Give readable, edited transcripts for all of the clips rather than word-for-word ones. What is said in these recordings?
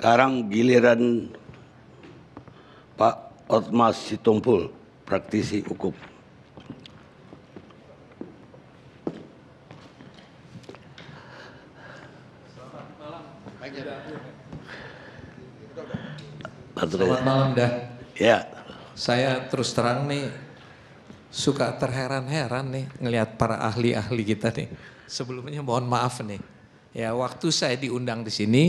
Sekarang giliran Pak Othmas Sitompul, praktisi hukum. Selamat malam dah. Ya. Saya terus terang nih suka terheran-heran nih ngelihat para ahli-ahli kita nih. Sebelumnya mohon maaf nih. Ya, waktu saya diundang di sini,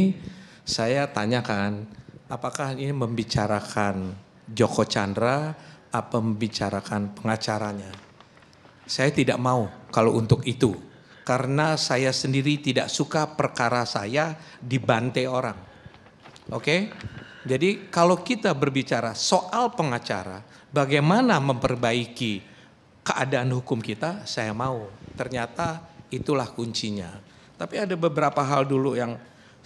saya tanyakan apakah ini membicarakan Joko Chandra apa membicarakan pengacaranya. Saya tidak mau kalau untuk itu. Karena saya sendiri tidak suka perkara saya dibantai orang. Oke? Jadi kalau kita berbicara soal pengacara, bagaimana memperbaiki keadaan hukum kita, saya mau. Ternyata itulah kuncinya. Tapi ada beberapa hal dulu yang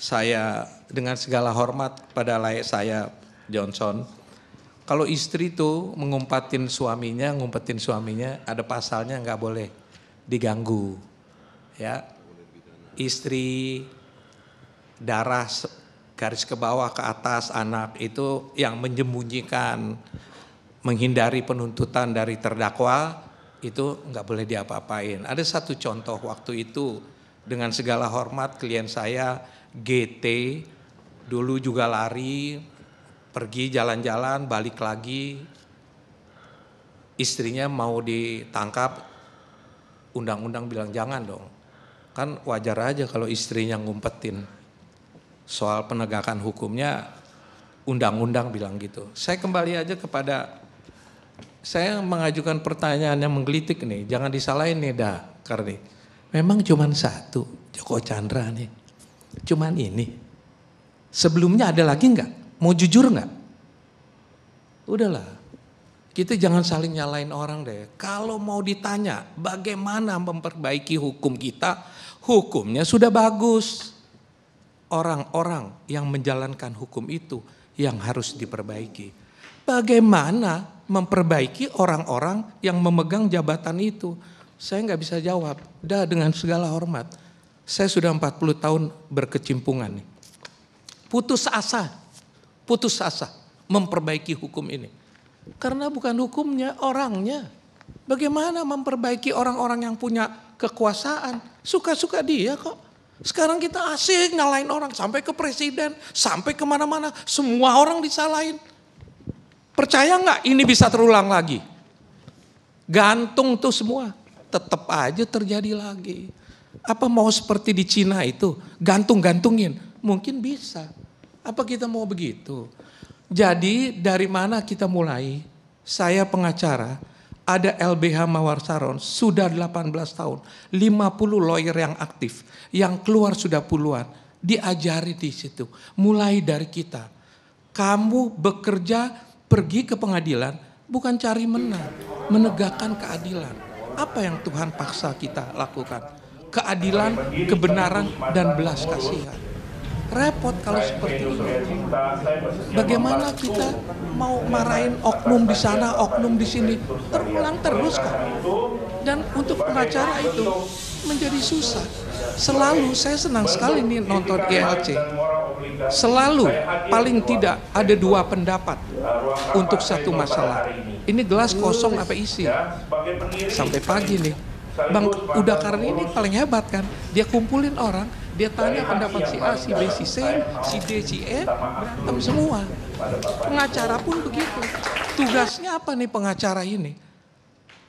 saya dengan segala hormat pada layak saya Johnson. Kalau istri tuh ngumpetin suaminya, ada pasalnya nggak boleh diganggu. Ya, istri darah garis ke bawah ke atas anak itu yang menyembunyikan, menghindari penuntutan dari terdakwa itu nggak boleh diapa-apain. Ada satu contoh waktu itu dengan segala hormat klien saya GT dulu juga lari pergi jalan-jalan balik lagi istrinya mau ditangkap undang-undang bilang jangan dong kan wajar aja kalau istrinya ngumpetin. Soal penegakan hukumnya undang-undang bilang gitu. Saya kembali aja kepada saya mengajukan pertanyaan yang menggelitik nih. Jangan disalahin nih dah Karni. Memang cuman satu Joko Chandra nih. Cuman ini. Sebelumnya ada lagi enggak? Mau jujur enggak? Udahlah. Kita jangan saling nyalain orang deh. Kalau mau ditanya bagaimana memperbaiki hukum kita, hukumnya sudah bagus. Orang-orang yang menjalankan hukum itu yang harus diperbaiki. Bagaimana memperbaiki orang-orang yang memegang jabatan itu? Saya nggak bisa jawab. Dah dengan segala hormat. Saya sudah 40 tahun berkecimpungan nih. Putus asa memperbaiki hukum ini. Karena bukan hukumnya, orangnya. Bagaimana memperbaiki orang-orang yang punya kekuasaan? Suka-suka dia kok. Sekarang kita asik nyalain orang sampai ke presiden, sampai kemana-mana, semua orang disalahin. Percaya nggak ini bisa terulang lagi? Gantung tuh semua, tetap aja terjadi lagi. Apa mau seperti di Cina itu, gantung-gantungin? Mungkin bisa. Apa kita mau begitu? Jadi dari mana kita mulai? Saya pengacara. Ada LBH Mawar Saron, sudah 18 tahun, 50 lawyer yang aktif, yang keluar sudah puluhan, diajari di situ. Mulai dari kita, kamu bekerja pergi ke pengadilan, bukan cari menang, menegakkan keadilan. Apa yang Tuhan paksa kita lakukan? Keadilan, kebenaran, dan belas kasihan. Repot kalau seperti ini. Bagaimana kita mau marahin oknum di sana, oknum di sini, terulang terus kan? Dan untuk pengacara itu menjadi susah. Selalu saya senang sekali nih nonton GLC. Selalu paling tidak ada dua pendapat untuk satu masalah. Ini gelas kosong apa isi? Sampai pagi nih. Bang Udakar ini paling hebat kan? Dia kumpulin orang, dia tanya pendapat si A, si B, si C, si D, si E, berantem semua. Pengacara pun begitu. Tugasnya apa nih pengacara ini?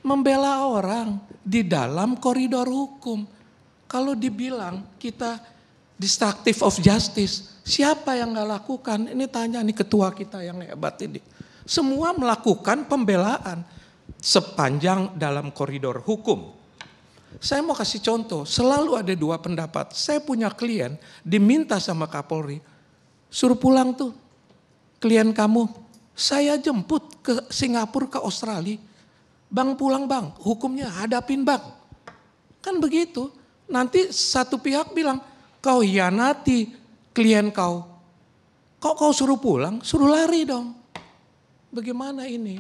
Membela orang di dalam koridor hukum. Kalau dibilang kita destructive of justice, siapa yang gak lakukan? Ini tanya nih ketua kita yang hebat ini. Semua melakukan pembelaan sepanjang dalam koridor hukum. Saya mau kasih contoh, selalu ada dua pendapat. Saya punya klien, diminta sama Kapolri, suruh pulang tuh klien kamu. Saya jemput ke Singapura, ke Australia. Bang pulang bang, hukumnya hadapin bang. Kan begitu. Nanti satu pihak bilang, kau hianati klien kau. Kok kau suruh pulang? Suruh lari dong. Bagaimana ini?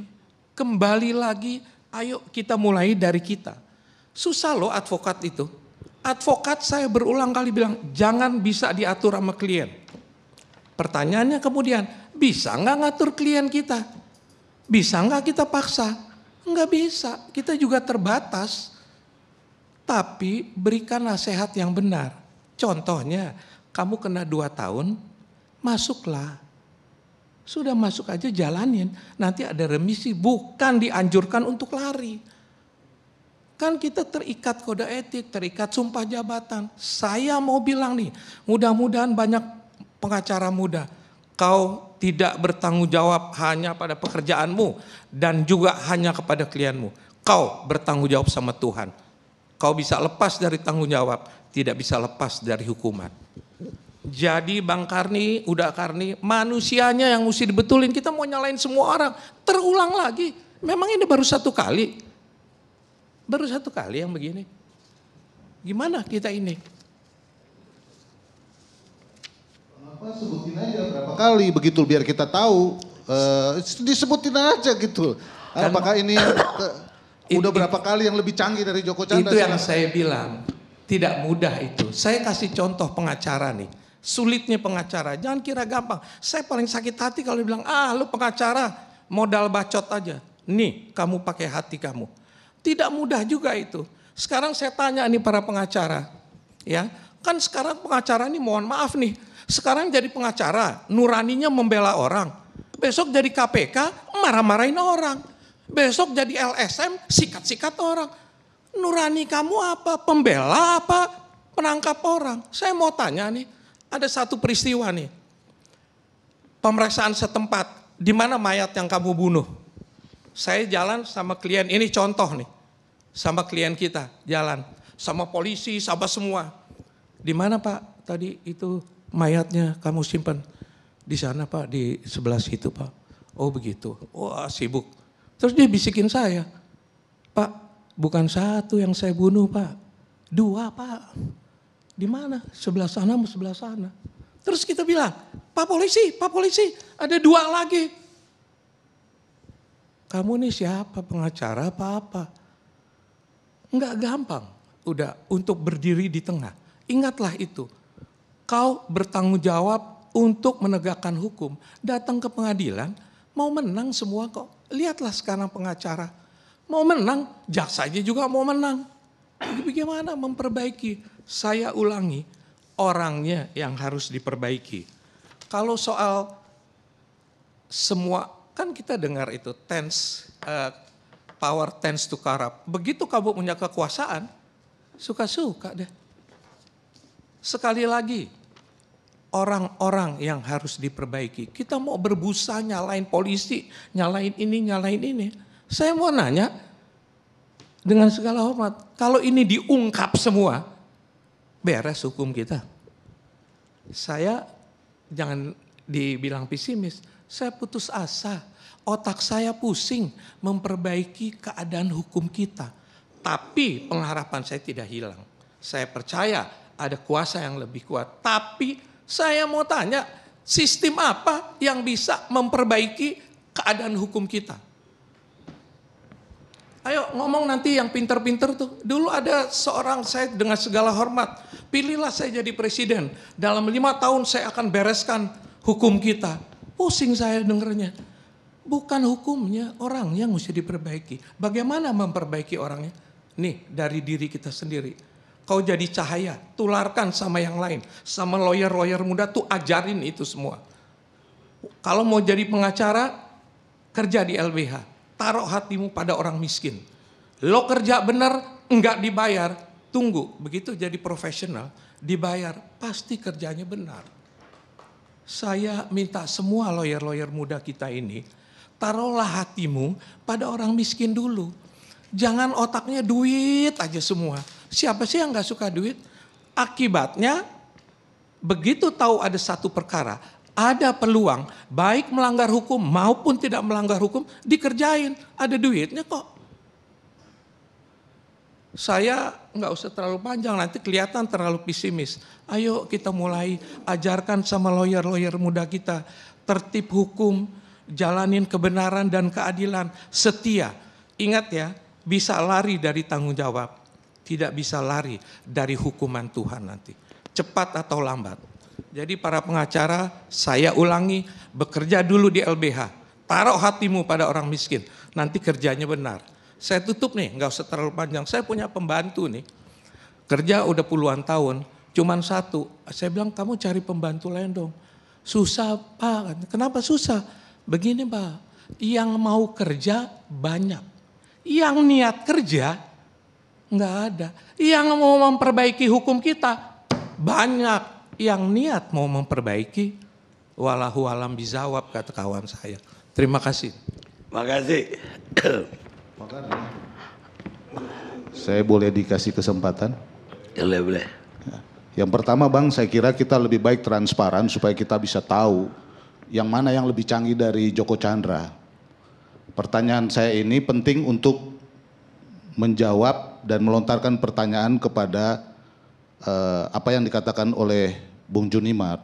Kembali lagi, ayo kita mulai dari kita. Susah loh advokat itu. Advokat saya berulang kali bilang, jangan bisa diatur sama klien. Pertanyaannya kemudian, bisa nggak ngatur klien kita? Bisa nggak kita paksa? Nggak bisa, kita juga terbatas. Tapi berikan nasihat yang benar. Contohnya, kamu kena 2 tahun, masuklah. Sudah masuk aja jalanin, nanti ada remisi, bukan dianjurkan untuk lari. Kan kita terikat kode etik, terikat sumpah jabatan. Saya mau bilang nih, mudah-mudahan banyak pengacara muda, kau tidak bertanggung jawab hanya pada pekerjaanmu dan juga hanya kepada klienmu. Kau bertanggung jawab sama Tuhan. Kau bisa lepas dari tanggung jawab, tidak bisa lepas dari hukuman. Jadi Bang Karni, Uda Karni, manusianya yang mesti dibetulin. Kita mau nyalain semua orang, terulang lagi. Memang ini baru 1 kali. Baru 1 kali yang begini. Gimana kita ini? Kenapa sebutin aja berapa kali begitu biar kita tahu. Disebutin aja gitu. Apakah ini udah berapa kali yang lebih canggih dari Joko Chandra? Itu yang saya bilang. Tidak mudah itu. Saya kasih contoh pengacara nih. Sulitnya pengacara. Jangan kira gampang. Saya paling sakit hati kalau dibilang, lu pengacara modal bacot aja. Nih kamu pakai hati kamu. Tidak mudah juga itu. Sekarang saya tanya nih para pengacara. Ya, kan sekarang pengacara ini mohon maaf nih. Sekarang jadi pengacara, nuraninya membela orang. Besok jadi KPK, marah-marahin orang. Besok jadi LSM, sikat-sikat orang. Nurani kamu apa? Pembela apa? Penangkap orang? Saya mau tanya nih, ada satu peristiwa nih. Pemeriksaan setempat, di mana mayat yang kamu bunuh? Saya jalan sama klien, ini contoh nih. Sama klien kita, jalan. Sama polisi, sama semua. Di mana Pak tadi itu mayatnya kamu simpan? Di sana Pak, di sebelah situ Pak. Oh begitu, wah sibuk. Terus dia bisikin saya, Pak bukan 1 yang saya bunuh Pak, 2 Pak. Di mana? Sebelah sana mau sebelah sana. Terus kita bilang, Pak polisi, ada 2 lagi. Kamu nih siapa, pengacara apa? Enggak gampang, udah untuk berdiri di tengah. Ingatlah itu, kau bertanggung jawab untuk menegakkan hukum. Datang ke pengadilan, mau menang semua kok. Lihatlah sekarang pengacara, mau menang, jaksanya juga mau menang. Bagaimana memperbaiki? Saya ulangi, orangnya yang harus diperbaiki. Kalau soal semua, kan kita dengar itu power tends to corrupt. Begitu kamu punya kekuasaan, suka-suka deh. Sekali lagi, orang-orang yang harus diperbaiki. Kita mau berbusa nyalain polisi, nyalain ini. Saya mau nanya, dengan segala hormat, kalau ini diungkap semua, beres hukum kita. Saya jangan dibilang pesimis, saya putus asa. Otak saya pusing memperbaiki keadaan hukum kita. Tapi pengharapan saya tidak hilang. Saya percaya ada kuasa yang lebih kuat. Tapi saya mau tanya, sistem apa yang bisa memperbaiki keadaan hukum kita? Ayo ngomong nanti yang pinter-pinter tuh. Dulu ada seorang, saya dengan segala hormat, pilihlah saya jadi presiden. Dalam 5 tahun saya akan bereskan hukum kita. Pusing saya dengernya. Bukan hukumnya, orangnya mesti diperbaiki. Bagaimana memperbaiki orangnya? Nih, dari diri kita sendiri. Kau jadi cahaya, tularkan sama yang lain. Sama lawyer-lawyer muda tuh ajarin itu semua. Kalau mau jadi pengacara, kerja di LBH. Taruh hatimu pada orang miskin. Lo kerja benar, enggak dibayar. Tunggu, begitu jadi profesional, dibayar. Pasti kerjanya benar. Saya minta semua lawyer-lawyer muda kita ini, taruhlah hatimu pada orang miskin dulu. Jangan otaknya duit aja semua. Siapa sih yang gak suka duit? Akibatnya begitu tahu ada satu perkara, ada peluang baik melanggar hukum maupun tidak melanggar hukum, dikerjain. Ada duitnya kok. Saya gak usah terlalu panjang, nanti kelihatan terlalu pesimis. Ayo kita mulai ajarkan sama lawyer-lawyer muda kita tertib hukum, jalanin kebenaran dan keadilan, setia. Ingat ya, bisa lari dari tanggung jawab, tidak bisa lari dari hukuman Tuhan nanti. Cepat atau lambat. Jadi para pengacara, saya ulangi, bekerja dulu di LBH. Taruh hatimu pada orang miskin, nanti kerjanya benar. Saya tutup nih, nggak usah terlalu panjang. Saya punya pembantu nih, kerja udah puluhan tahun, cuman satu. Saya bilang, kamu cari pembantu lain dong. Susah Pak, kenapa susah? Begini Pak, yang mau kerja banyak. Yang niat kerja nggak ada. Yang mau memperbaiki hukum kita banyak. Yang niat mau memperbaiki, walahu alam bizawab kata kawan saya. Terima kasih. Makasih. Saya boleh dikasih kesempatan? Boleh. Yang pertama Bang, saya kira kita lebih baik transparan supaya kita bisa tahu yang mana yang lebih canggih dari Joko Chandra. Pertanyaan saya ini penting untuk menjawab dan melontarkan pertanyaan kepada apa yang dikatakan oleh Bung Junimart.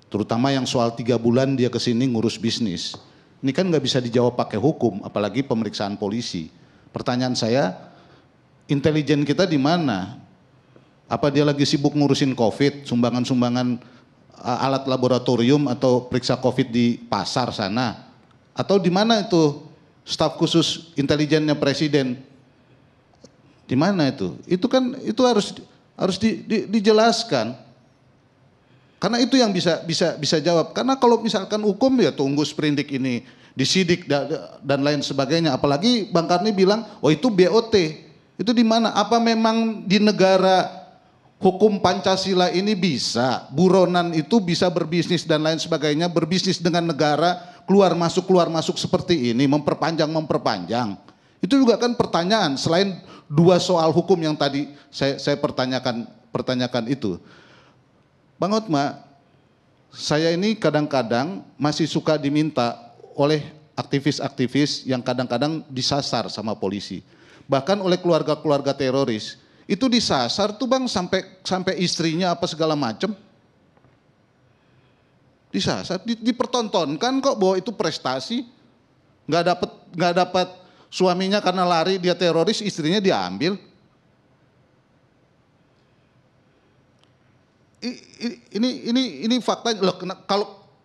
Terutama yang soal 3 bulan dia kesini ngurus bisnis. Ini kan nggak bisa dijawab pakai hukum, apalagi pemeriksaan polisi. Pertanyaan saya, intelijen kita di mana? Apa dia lagi sibuk ngurusin COVID, sumbangan-sumbangan alat laboratorium atau periksa COVID di pasar sana? Atau di mana itu staf khusus intelijennya presiden? Di mana itu? Itu kan itu harus dijelaskan. Karena itu yang bisa jawab. Karena kalau misalkan hukum ya tunggu sprindik ini disidik dan lain sebagainya. Apalagi Bang Karni bilang, oh itu BOT. Itu di mana? Apa memang di negara hukum Pancasila ini bisa buronan itu bisa berbisnis dan lain sebagainya, berbisnis dengan negara, keluar masuk seperti ini, memperpanjang. Itu juga kan pertanyaan selain 2 soal hukum yang tadi saya pertanyakan itu. Bang Hotma, saya ini kadang-kadang masih suka diminta oleh aktivis-aktivis yang kadang-kadang disasar sama polisi. Bahkan oleh keluarga-keluarga teroris. Itu disasar tuh Bang sampai istrinya apa segala macam. Disasar, dipertontonkan kok bahwa itu prestasi. Nggak dapat suaminya karena lari dia teroris, istrinya diambil. Ini faktanya. Loh,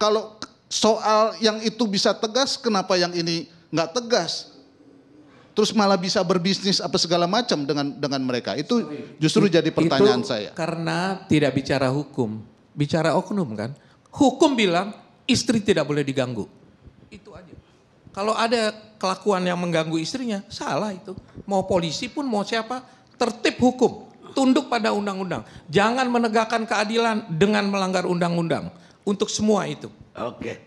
kalau soal yang itu bisa tegas, kenapa yang ini nggak tegas? Terus malah bisa berbisnis apa segala macam dengan mereka. Itu justru jadi pertanyaan saya. Karena tidak bicara hukum, bicara oknum kan. Hukum bilang istri tidak boleh diganggu. Itu aja. Kalau ada kelakuan yang mengganggu istrinya, salah itu. Mau polisi pun mau siapa, tertib hukum. Tunduk pada undang-undang. Jangan menegakkan keadilan dengan melanggar undang-undang. Untuk semua itu. Oke.